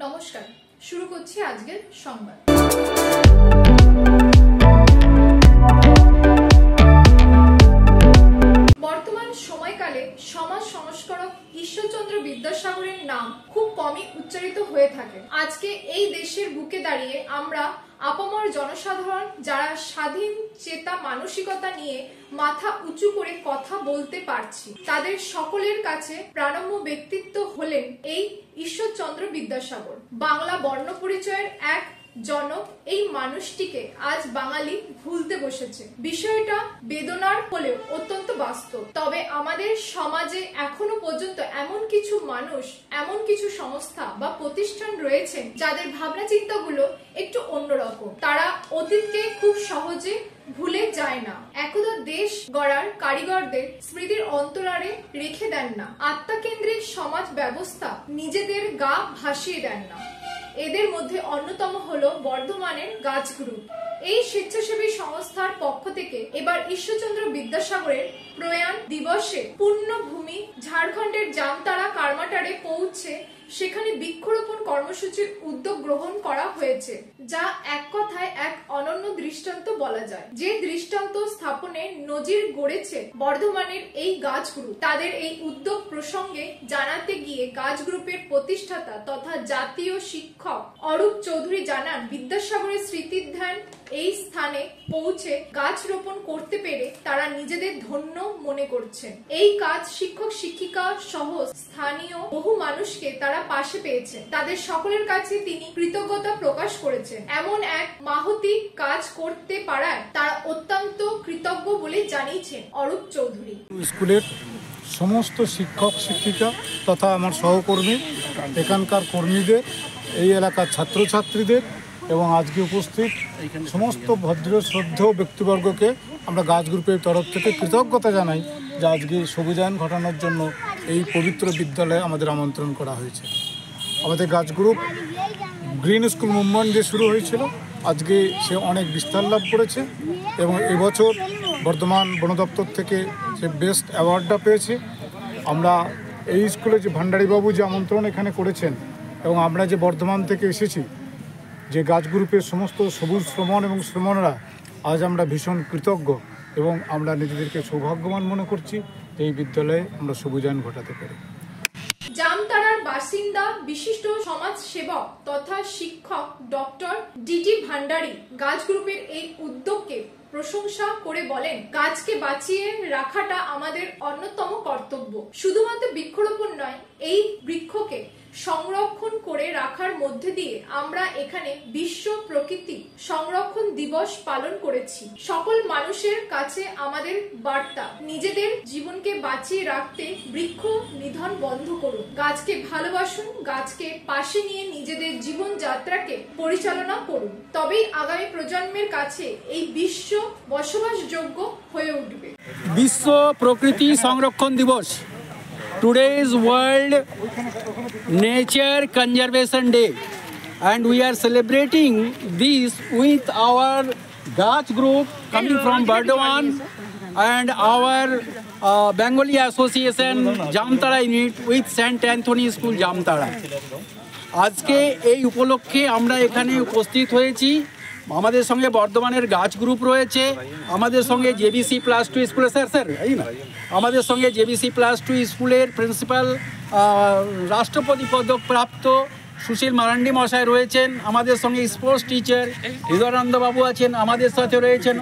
নমস্কার, শুরু করছি আজকের সংবাদ। বর্তমান সময়কালে সমাজ সংস্কারক ঈশ্বরচন্দ্র বিদ্যাসাগরের নাম খুব কমই উচ্চারিত হয়ে থাকে। আজকে এই দেশের বুকে দাঁড়িয়ে আমরা আপামর জনসাধারণ যারা স্বাধীন চেতা মানসিকতা নিয়ে মাথা উঁচু করে কথা বলতে পারছি, তাদের সকলের কাছে প্রাণম্য ব্যক্তিত্ব হলেন এই ঈশ্বরচন্দ্র বিদ্যাসাগর। বাংলা বর্ণ পরিচয়ের এক জনক এই মানুষটিকে আজ বাঙালি ভুলতে বসেছে। বিষয়টা বেদনার হলেও অত্যন্ত বাস্তব। তবে আমাদের সমাজে এখনো পর্যন্ত এমন কিছু মানুষ, এমন কিছু সংস্থা বা প্রতিষ্ঠান রয়েছে যাদের ভাবনা চিন্তাগুলো একটু অন্যরকম। তারা অতীতকে খুব সহজে ভুলে যায় না, একদা দেশ গড়ার কারিগরদের স্মৃতির অন্তরালে রেখে দেন না, আত্মাকেন্দ্রিক সমাজ ব্যবস্থা নিজেদের গা ভাসিয়ে দেন না। এদের মধ্যে অন্যতম হলো বর্ধমানের গাছ গ্রুপ। এই স্বেচ্ছাসেবী সংস্থার পক্ষ থেকে এবার ঈশ্বরচন্দ্র বিদ্যাসাগরের প্রয়াণ দিবসে পুণ্যভূমি ঝাড়খণ্ডের জামতারা কারমাটারে পৌঁছে সেখানে বৃক্ষরোপণ কর্মসূচির উদ্যোগ গ্রহণ করা হয়েছে, যা এক কথায় এক অনন্য দৃষ্টান্ত বলা যায়। যে দৃষ্টান্ত স্থাপনে নজির গড়েছে বর্ধমানের এই গাছ গ্রুপ। তাদের এই উদ্যোগ প্রসঙ্গে জানাতে গিয়ে গাছ গ্রুপের প্রতিষ্ঠাতা তথা জাতীয় শিক্ষক অরূপ চৌধুরী জানান, বিদ্যাসাগরের স্মৃতিধ্যান এই স্থানে পৌঁছে গাছ রোপণ করতে পেরে তারা নিজেদের ধন্য মনে করছেন। এই কাজ শিক্ষক শিক্ষিকা সহ স্থানীয় বহু মানুষকে তারা পাশে পেয়েছেন। তাদের সকলের কাছে তিনি কৃতজ্ঞতা প্রকাশ করেছেন। এমন এক মাহতি কাজ করতে পারায় তারা অত্যন্ত কৃতজ্ঞ বলে জানিয়েছেন অরূপ চৌধুরী। স্কুলের সমস্ত শিক্ষক শিক্ষিকা তথা আমার সহকর্মী, এখানকার কর্মীদের, এই এলাকার ছাত্রছাত্রীদের এবং আজকে উপস্থিত সমস্ত ভদ্র শ্রদ্ধেয় ব্যক্তিবর্গকে আমরা গাছ গ্রুপের তরফ থেকে কৃতজ্ঞতা জানাই যে আজকে সবুজায়ন ঘটানোর জন্য এই পবিত্র বিদ্যালয়ে আমাদের আমন্ত্রণ করা হয়েছে। আমাদের গাছ গ্রুপ গ্রিন স্কুল মুভমেন্ট দিয়ে শুরু হয়েছিল, আজকে সে অনেক বিস্তার লাভ করেছে এবং এবছর বর্ধমান বন দপ্তর থেকে সে বেস্ট অ্যাওয়ার্ডটা পেয়েছে। আমরা এই স্কুলে যে ভান্ডারীবাবু যে আমন্ত্রণ এখানে করেছেন এবং আমরা যে বর্ধমান থেকে এসেছি, যে গাছ গ্রুপের সমস্ত সবুজ শ্রমণ এবং শ্রমণরা, আজ আমরা ভীষণ কৃতজ্ঞ এবং আমরা নিজেদেরকে সৌভাগ্যবান মনে করছি এই বিদ্যালয়ে আমরা সবুজায়ন ঘটাতে পারি। জামতারার বাসিন্দা বিশিষ্ট সমাজ সেবক তথা শিক্ষক ডক্টর ডিটি ভান্ডারী গাছ গ্রুপের এই উদ্যোগকে প্রশংসা করে বলেন, গাছকে বাঁচিয়ে রাখাটা আমাদের অন্যতম কর্তব্য। শুধুমাত্র বৃক্ষরোপণ নয়, এই বৃক্ষকে সংরক্ষণ করে রাখার মধ্যে দিয়ে আমরা এখানে বিশ্ব প্রকৃতি সংরক্ষণ দিবস পালন করেছি। সকল মানুষের কাছে আমাদের বার্তা, নিজেদের জীবনকে বাঁচিয়ে রাখতে বৃক্ষ নিধন বন্ধ করুন, গাছকে ভালোবাসুন, গাছকে পাশে নিয়ে নিজেদের জীবন যাত্রাকে পরিচালনা করুন। তবেই আগামী প্রজন্মের কাছে এই বিশ্ব বসবাসযোগ্য হয়ে উঠবে। বিশ্ব প্রকৃতি সংরক্ষণ দিবস, today is World Nature Conservation Day, and we are celebrating this with our Gach group coming from Bardhaman and our Bengali Association Jamtara unit with St. Anthony School Jamtara. আজকে এই উপলক্ষে আমরা এখানে উপস্থিত হয়েছি। আমাদের সঙ্গে বর্ধমানের গাছ গ্রুপ রয়েছে, আমাদের সঙ্গে জেবিসি +2 স্কুলের স্যার এই না আমাদের সঙ্গে জেবিসি +2 স্কুলের প্রিন্সিপাল রাষ্ট্রপতি পদক প্রাপ্ত সুশীল মারান্ডি মশাই রয়েছেন, আমাদের সঙ্গে স্পোর্টস টিচার হৃদয়ানন্দ বাবু আছেন, আমাদের সাথে রয়েছেন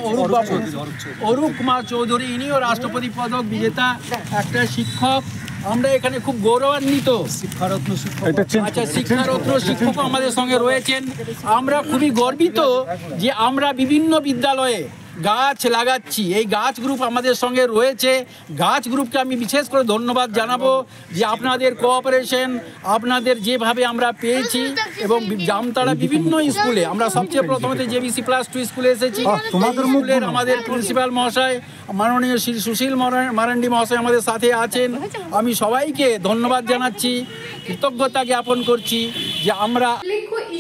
অরূপ কুমার চৌধুরী, ইনিও রাষ্ট্রপতি পদক বিজেতা একটা শিক্ষক। আমরা এখানে খুব গৌরবান্বিত, শিক্ষারত্ন শিক্ষক আমাদের সঙ্গে রয়েছেন। আমরা খুবই গর্বিত যে আমরা বিভিন্ন বিদ্যালয়ে গাছ লাগাচ্ছি। এই গাছ গ্রুপ আমাদের সঙ্গে রয়েছে। গাছ গ্রুপকে আমি বিশেষ করে ধন্যবাদ জানাবো যে আপনাদের কোঅপারেশন, আপনাদের যেভাবে আমরা পেয়েছি এবং জামতারা বিভিন্ন স্কুলে, আমরা সবচেয়ে প্রথমে জেবিসি +2 স্কুলে এসেছি। তোমাদের স্কুলের আমাদের প্রিন্সিপাল মহাশয় মাননীয় শ্রী সুশীল মারান্ডি মহাশয় আমাদের সাথে আছেন। আমি সবাইকে ধন্যবাদ জানাচ্ছি, কৃতজ্ঞতা জ্ঞাপন করছি যে আমরা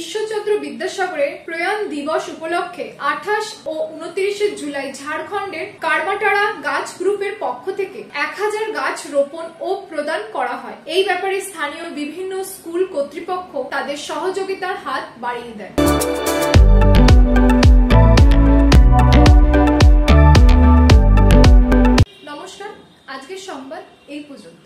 ঈশ্বরচন্দ্র বিদ্যাসাগরের প্রয়াণ দিবস উপলক্ষে 28 ও 29 জুলাই ঝাড়খণ্ডের কারমাটারা গাছ গ্রুপের পক্ষ থেকে 1000 গাছ রোপণ ও প্রদান করা হয়। এই ব্যাপারে স্থানীয় বিভিন্ন স্কুল কর্তৃপক্ষ তাদের সহযোগিতার হাত বাড়িয়ে দেয়। নমস্কার, আজকের সংবাদ এই পর্যন্ত।